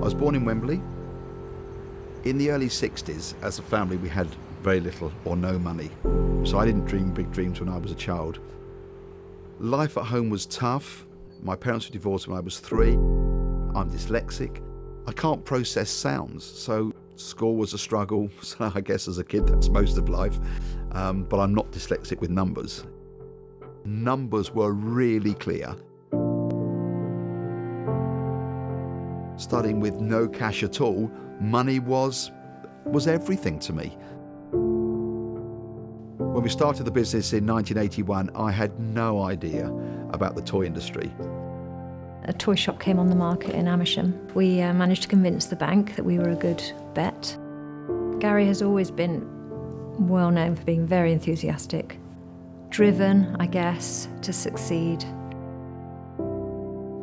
was born in Wembley. In the early 60s, as a family, we had very little or no money. So I didn't dream big dreams when I was a child. Life at home was tough. My parents were divorced when I was 3. I'm dyslexic. I can't process sounds, so school was a struggle. So I guess as a kid, that's most of life. But I'm not dyslexic with numbers. Numbers were really clear. Starting with no cash at all, money was everything to me. When we started the business in 1981, I had no idea about the toy industry. A toy shop came on the market in Amersham. We managed to convince the bank that we were a good bet. Gary has always been well known for being very enthusiastic, driven, I guess, to succeed.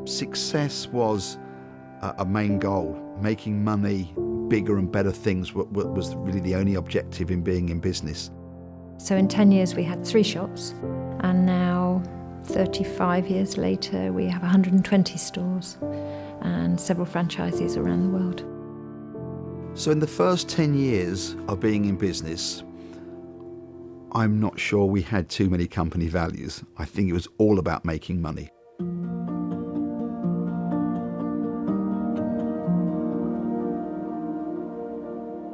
Success was a main goal. Making money, bigger and better things was really the only objective in being in business. So in 10 years we had 3 shops, and now 35 years later we have 120 stores and several franchisees around the world. So in the first 10 years of being in business, I'm not sure we had too many company values. I think it was all about making money.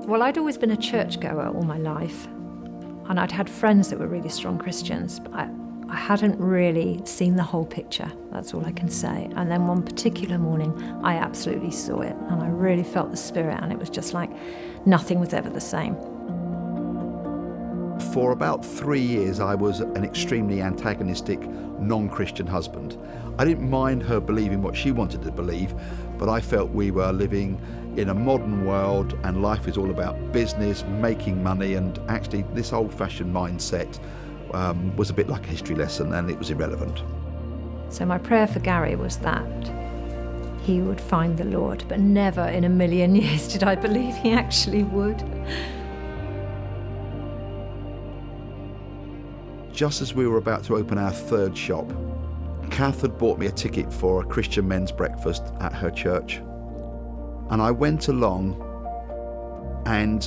Well, I'd always been a churchgoer all my life, and I'd had friends that were really strong Christians, but I hadn't really seen the whole picture, that's all I can say. And then one particular morning, I absolutely saw it, and I really felt the Spirit, and it was just like nothing was ever the same. For about 3 years, I was an extremely antagonistic, non-Christian husband. I didn't mind her believing what she wanted to believe, but I felt we were living in a modern world and life is all about business, making money, and actually this old-fashioned mindset was a bit like a history lesson, and it was irrelevant. So my prayer for Gary was that he would find the Lord, but never in a million years did I believe he actually would. Just as we were about to open our 3rd shop, Cath had bought me a ticket for a Christian men's breakfast at her church. And I went along, and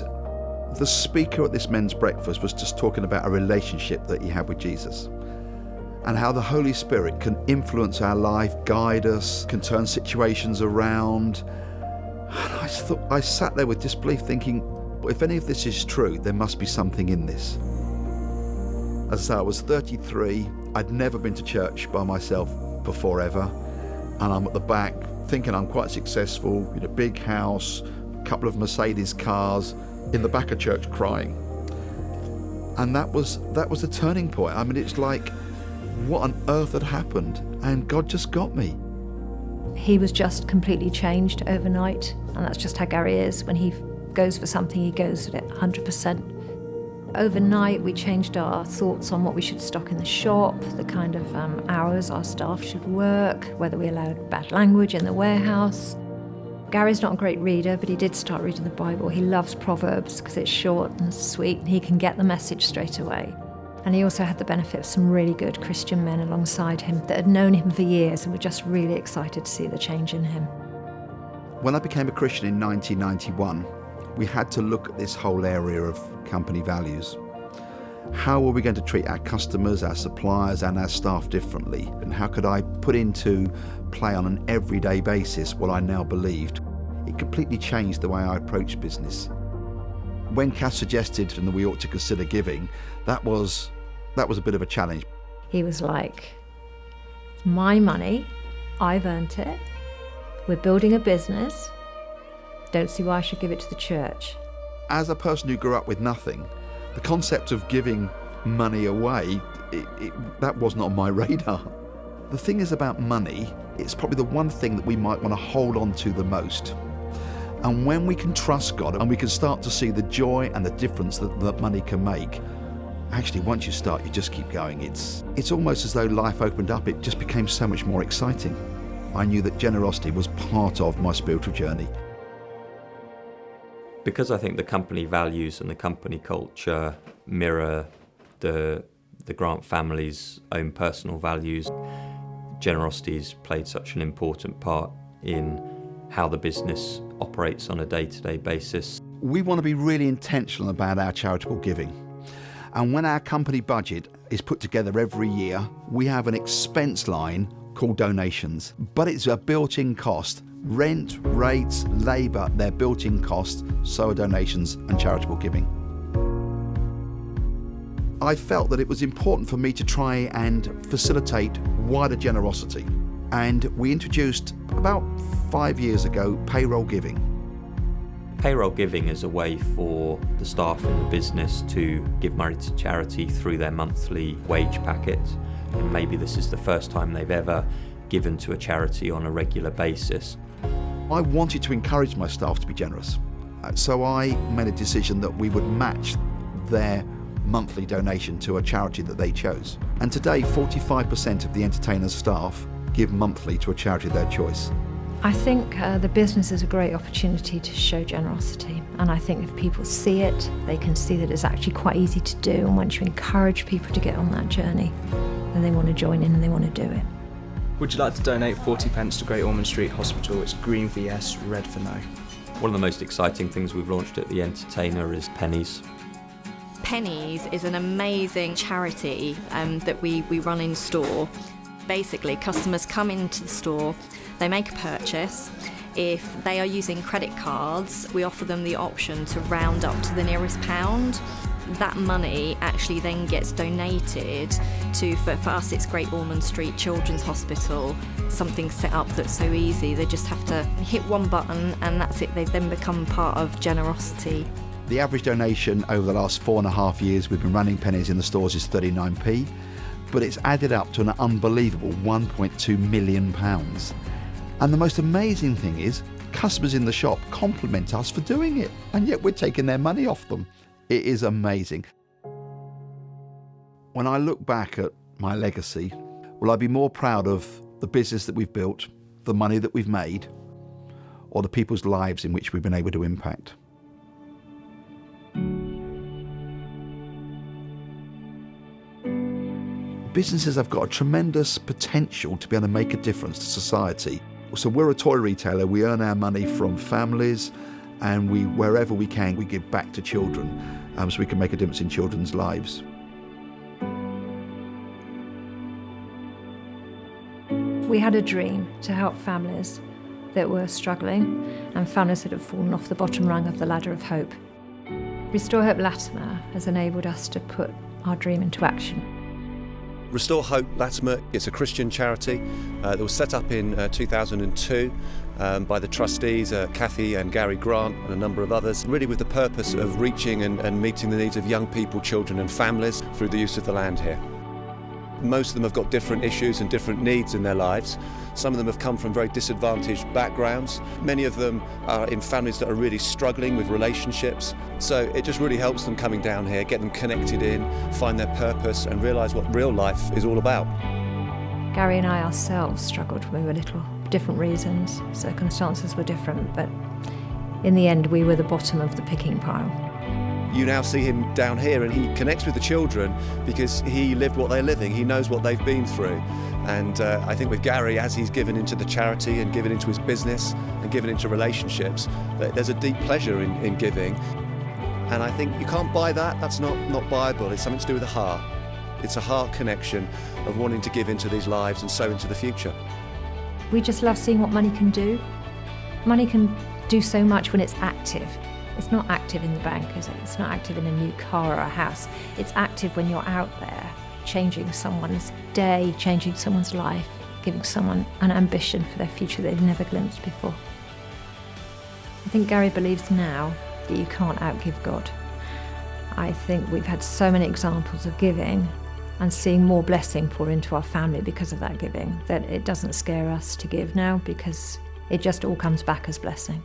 the speaker at this men's breakfast was just talking about a relationship that he had with Jesus and how the Holy Spirit can influence our life, guide us, can turn situations around. And I sat there with disbelief thinking, if any of this is true, there must be something in this. As I say, I was 33, I'd never been to church by myself before ever, and I'm at the back thinking I'm quite successful, in a big house, a couple of Mercedes cars, in the back of church crying. And that was a turning point. I mean, it's like, what on earth had happened? And God just got me. He was just completely changed overnight, and that's just how Gary is. When he goes for something, he goes at it 100%. Overnight, we changed our thoughts on what we should stock in the shop, the kind of hours our staff should work, whether we allowed bad language in the warehouse. Gary's not a great reader, but he did start reading the Bible. He loves Proverbs because it's short and sweet, and he can get the message straight away. And he also had the benefit of some really good Christian men alongside him that had known him for years and were just really excited to see the change in him. When I became a Christian in 1991, we had to look at this whole area of company values. How are we going to treat our customers, our suppliers, and our staff differently? And how could I put into play on an everyday basis what I now believed? It completely changed the way I approached business. When Cath suggested that we ought to consider giving, that was a bit of a challenge. He was like, it's my money, I've earned it, we're building a business, don't see why I should give it to the church. As a person who grew up with nothing, the concept of giving money away, that wasn't on my radar. The thing is about money, it's probably the one thing that we might want to hold on to the most. And when we can trust God and we can start to see the joy and the difference that money can make, actually once you start, you just keep going. It's almost as though life opened up. It just became so much more exciting. I knew that generosity was part of my spiritual journey. Because I think the company values and the company culture mirror the Grant family's own personal values, generosity has played such an important part in how the business operates on a day-to-day basis. We want to be really intentional about our charitable giving. And when our company budget is put together every year, we have an expense line called donations, but it's a built-in cost. Rent, rates, labour, they're built-in costs, so are donations and charitable giving. I felt that it was important for me to try and facilitate wider generosity, and we introduced about 5 years ago payroll giving. Payroll giving is a way for the staff in the business to give money to charity through their monthly wage packet, and maybe this is the first time they've ever given to a charity on a regular basis. I wanted to encourage my staff to be generous, so I made a decision that we would match their monthly donation to a charity that they chose. And today, 45% of the entertainers' staff give monthly to a charity of their choice. I think the business is a great opportunity to show generosity, and I think if people see it, they can see that it's actually quite easy to do, and once you encourage people to get on that journey, then they want to join in and they want to do it. Would you like to donate 40p to Great Ormond Street Hospital? It's green for yes, red for no. One of the most exciting things we've launched at The Entertainer is Pennies. Pennies is an amazing charity that we run in store. Basically, customers come into the store, they make a purchase. If they are using credit cards, we offer them the option to round up to the nearest pound. That money actually then gets donated to, for us it's Great Ormond Street Children's Hospital, something set up that's so easy. They just have to hit one button and that's it. They then become part of generosity. The average donation over the last 4.5 years we've been running Pennies in the stores is 39p, but it's added up to an unbelievable £1.2 million. And the most amazing thing is, customers in the shop compliment us for doing it, and yet we're taking their money off them. It is amazing. When I look back at my legacy, will I be more proud of the business that we've built, the money that we've made, or the people's lives in which we've been able to impact? Businesses have got a tremendous potential to be able to make a difference to society. So we're a toy retailer, we earn our money from families, and wherever we can, we give back to children, so we can make a difference in children's lives. We had a dream to help families that were struggling and families that have fallen off the bottom rung of the ladder of hope. Restore Hope Latimer has enabled us to put our dream into action. Restore Hope Latimer is a Christian charity that was set up in 2002 by the trustees, Cathy and Gary Grant and a number of others, really with the purpose of reaching and meeting the needs of young people, children and families through the use of the land here. Most of them have got different issues and different needs in their lives. Some of them have come from very disadvantaged backgrounds. Many of them are in families that are really struggling with relationships. So it just really helps them coming down here, get them connected in, find their purpose and realise what real life is all about. Gary and I ourselves struggled when we were little, different reasons, circumstances were different, but in the end we were the bottom of the picking pile. You now see him down here and he connects with the children because he lived what they're living, he knows what they've been through. And I think with Gary, as he's given into the charity and given into his business and given into relationships, there's a deep pleasure in giving. And I think you can't buy that, that's not buyable, it's something to do with the heart. It's a heart connection of wanting to give into these lives and sow into the future. We just love seeing what money can do. Money can do so much when it's active. It's not active in the bank, is it? It's not active in a new car or a house. It's active when you're out there, changing someone's day, changing someone's life, giving someone an ambition for their future they've never glimpsed before. I think Gary believes now that you can't outgive God. I think we've had so many examples of giving and seeing more blessing pour into our family because of that giving, that it doesn't scare us to give now because it just all comes back as blessing.